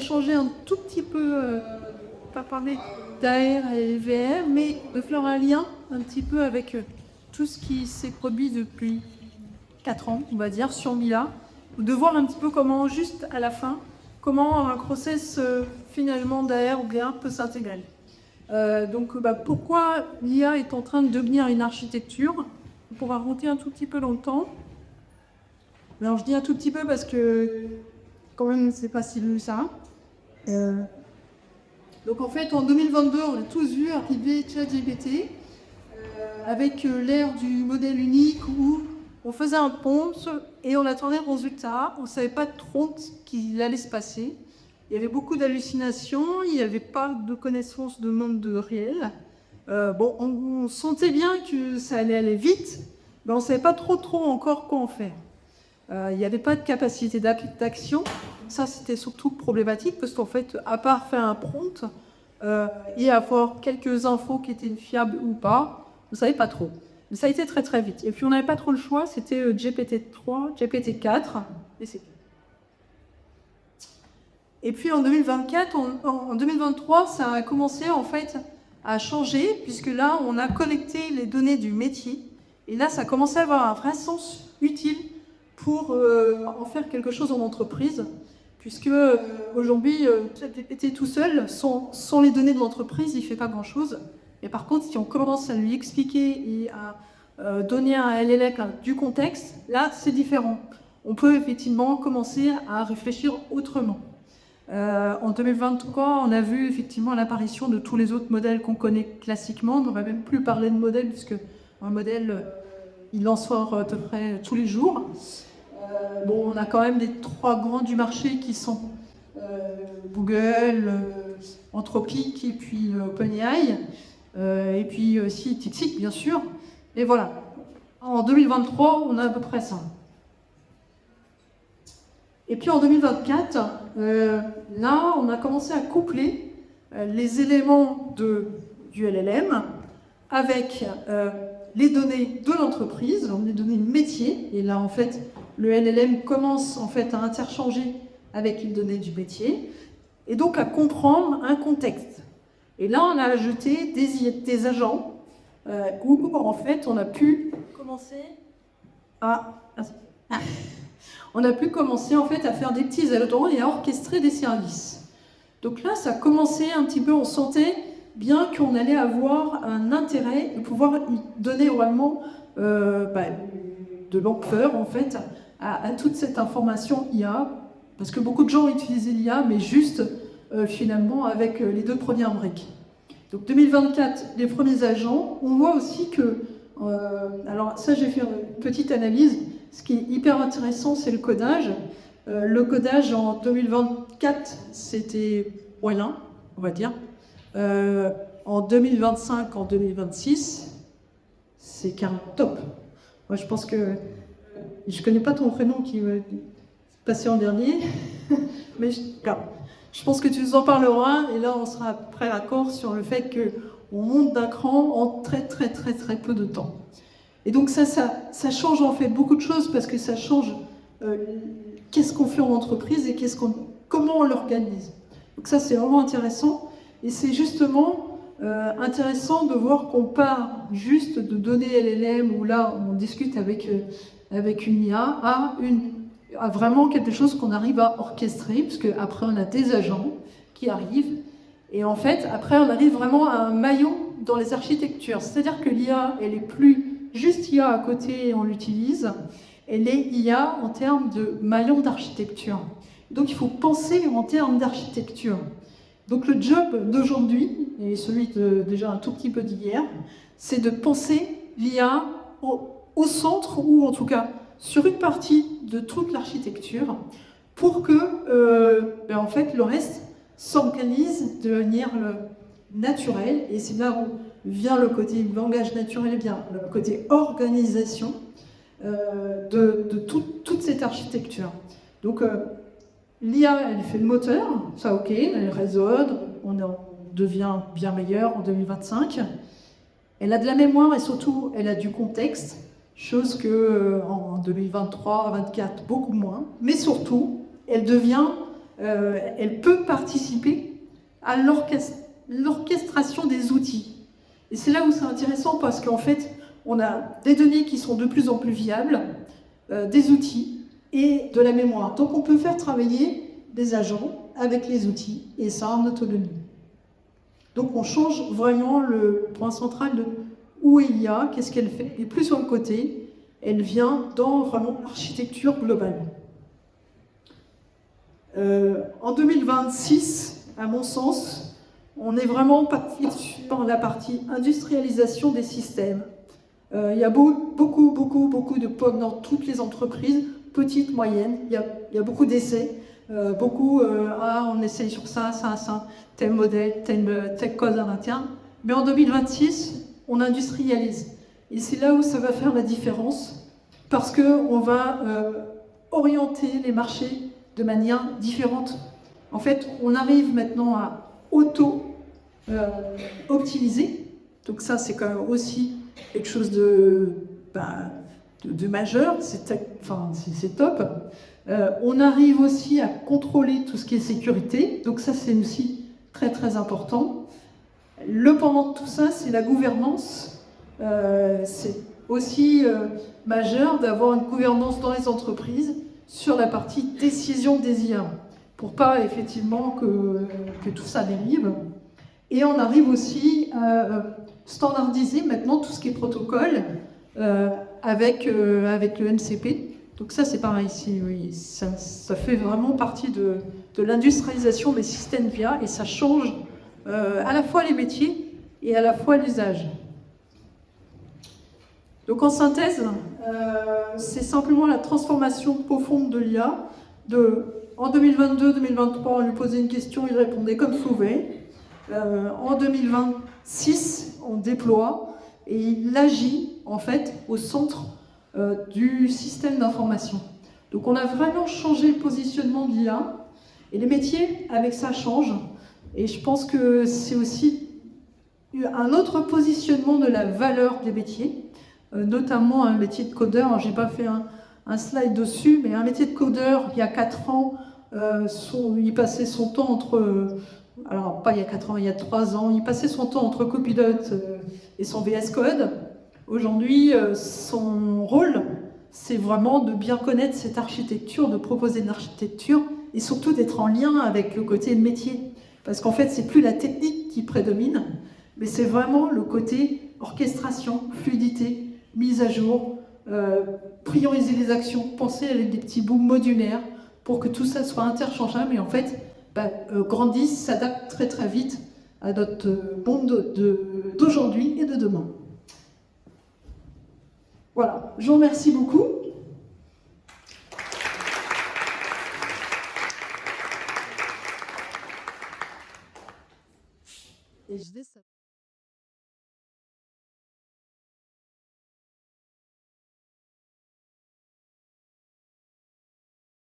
changer un tout petit peu, pas parler d'AR et VR, mais de faire un lien un petit peu avec tout ce qui s'est produit depuis 4 ans, on va dire, sur Mila, de voir un petit peu comment, juste à la fin, comment un process finalement d'AR ou VR peut s'intégrer. Pourquoi l'IA est en train de devenir une architecture? On pourra remonter un tout petit peu dans le temps. Alors je dis un tout petit peu parce que quand même c'est pas si lu ça. Donc en fait en 2022 on a tous vu arriver ChatGPT avec l'ère du modèle unique où on faisait un prompt et on attendait le résultat. On ne savait pas trop ce qu'il allait se passer. Il y avait beaucoup d'hallucinations, il n'y avait pas de connaissance de monde réel. On sentait bien que ça allait aller vite, mais on ne savait pas trop encore quoi en faire. Il n'y avait pas de capacité d'action. Ça, c'était surtout problématique parce qu'en fait, à part faire un prompt et avoir quelques infos qui étaient fiables ou pas, on ne savait pas trop. Mais ça a été très vite. Et puis, on n'avait pas trop le choix. C'était GPT-3, GPT-4 et c'est tout. Et puis, en 2024, en 2023, ça a commencé en fait à changer puisque là, on a collecté les données du métier. Et là, ça a commencé à avoir un vrai sens utile pour en faire quelque chose en entreprise, puisque aujourd'hui, ChatGPT tout seul, sans les données de l'entreprise, il ne fait pas grand-chose. Et par contre, si on commence à lui expliquer et à donner à un LLM du contexte, là, c'est différent. On peut effectivement commencer à réfléchir autrement. En 2023, on a vu effectivement l'apparition de tous les autres modèles qu'on connaît classiquement. On ne va même plus parler de modèle, puisque un modèle, il en sort à peu près tous les jours. On a quand même les 3 grands du marché qui sont Google, Anthropic et puis OpenAI, et puis aussi DeepSeek bien sûr. Et voilà, en 2023, on a à peu près ça. Et puis en 2024, là, on a commencé à coupler les éléments du LLM avec les données de l'entreprise, les données de métier. Et là, en fait, le LLM commence en fait à interchanger avec les données du métier et donc à comprendre un contexte. Et là, on a ajouté des agents où en fait, on a pu commencer à faire des petits agents et à orchestrer des services. Donc là, ça a commencé un petit peu, on sentait bien qu'on allait avoir un intérêt de pouvoir y donner vraiment de l'ampleur en fait à toute cette information IA, parce que beaucoup de gens utilisaient l'IA, mais juste finalement avec les 2 premières briques. Donc 2024, les premiers agents, on voit aussi que, alors ça j'ai fait une petite analyse, ce qui est hyper intéressant c'est le codage. Le codage en 2024 c'était moyen, on va dire. En 2025, en 2026, c'est carrément top. Moi je pense que, je connais pas ton prénom qui est passé en dernier, mais je pense que tu nous en parleras, et là on sera après d'accord sur le fait qu'on monte d'un cran en très peu de temps. Et donc ça change en fait beaucoup de choses, parce que ça change qu'est-ce qu'on fait en entreprise et comment on l'organise. Donc ça c'est vraiment intéressant, et c'est justement intéressant de voir qu'on part juste de données LLM, où là on discute avec une IA, à vraiment quelque chose qu'on arrive à orchestrer, parce qu'après on a des agents qui arrivent, et en fait après on arrive vraiment à un maillon dans les architectures. C'est-à-dire que l'IA, elle est plus juste IA à côté et on l'utilise, elle est IA en termes de maillon d'architecture. Donc il faut penser en termes d'architecture. Donc le job d'aujourd'hui, et celui déjà un tout petit peu d'hier, c'est de penser l'IA au centre, ou en tout cas sur une partie de toute l'architecture, pour que en fait, le reste s'organise de manière naturelle. Et c'est là où vient le côté langage naturel, bien le côté organisation de toute cette architecture. Donc l'IA, elle fait le moteur, ça ok, elle raisonne, on devient bien meilleur en 2025. Elle a de la mémoire et surtout, elle a du contexte, chose que en 2023, 2024, beaucoup moins. Mais surtout, elle devient elle peut participer à l'orchestration des outils. Et c'est là où c'est intéressant parce qu'en fait, on a des données qui sont de plus en plus viables, des outils et de la mémoire. Donc on peut faire travailler des agents avec les outils et ça en autonomie. Donc on change vraiment le point central de où est l'IA, qu'est-ce qu'elle fait, et plus sur le côté, elle vient dans vraiment l'architecture globale. En 2026, à mon sens, on n'est vraiment parti sur la partie industrialisation des systèmes. Il y a beaucoup de POC dans toutes les entreprises, petites, moyennes, il y a beaucoup d'essais, on essaye sur ça, tel modèle, tel code en interne. Mais en 2026, on industrialise. Et c'est là où ça va faire la différence, parce qu'on va orienter les marchés de manière différente. En fait, on arrive maintenant à auto-optimiser. Donc ça, c'est quand même aussi quelque chose de majeur, c'est top. On arrive aussi à contrôler tout ce qui est sécurité, donc ça c'est aussi très important. Le pendant de tout ça, c'est la gouvernance. C'est aussi majeur d'avoir une gouvernance dans les entreprises sur la partie décision des IA, pour pas effectivement que tout ça dérive. Et on arrive aussi à standardiser maintenant tout ce qui est protocole avec le MCP. Donc ça c'est pareil, oui, ça fait vraiment partie de l'industrialisation des systèmes VIA et ça change à la fois les métiers et à la fois l'usage. Donc en synthèse, c'est simplement la transformation profonde de l'IA. En 2022-2023, on lui posait une question, il répondait comme Fauvet. En 2026, on déploie et il agit en fait au centre du système d'information. Donc on a vraiment changé le positionnement de l'IA et les métiers avec ça changent. Et je pense que c'est aussi un autre positionnement de la valeur des métiers, notamment un métier de codeur. Alors, j'ai pas fait un slide dessus, mais un métier de codeur, il y a 4 ans, il passait son temps entre... alors, pas il y a 4 ans, il y a 3 ans, il passait son temps entre Copilot et son VS Code. Aujourd'hui, son rôle, c'est vraiment de bien connaître cette architecture, de proposer une architecture, et surtout d'être en lien avec le côté métier. Parce qu'en fait, c'est plus la technique qui prédomine, mais c'est vraiment le côté orchestration, fluidité, mise à jour, prioriser les actions, penser avec des petits bouts modulaires pour que tout ça soit interchangeable et en fait grandisse, s'adapte très vite à notre monde d'aujourd'hui et de demain. Voilà, je vous remercie beaucoup. Et je vais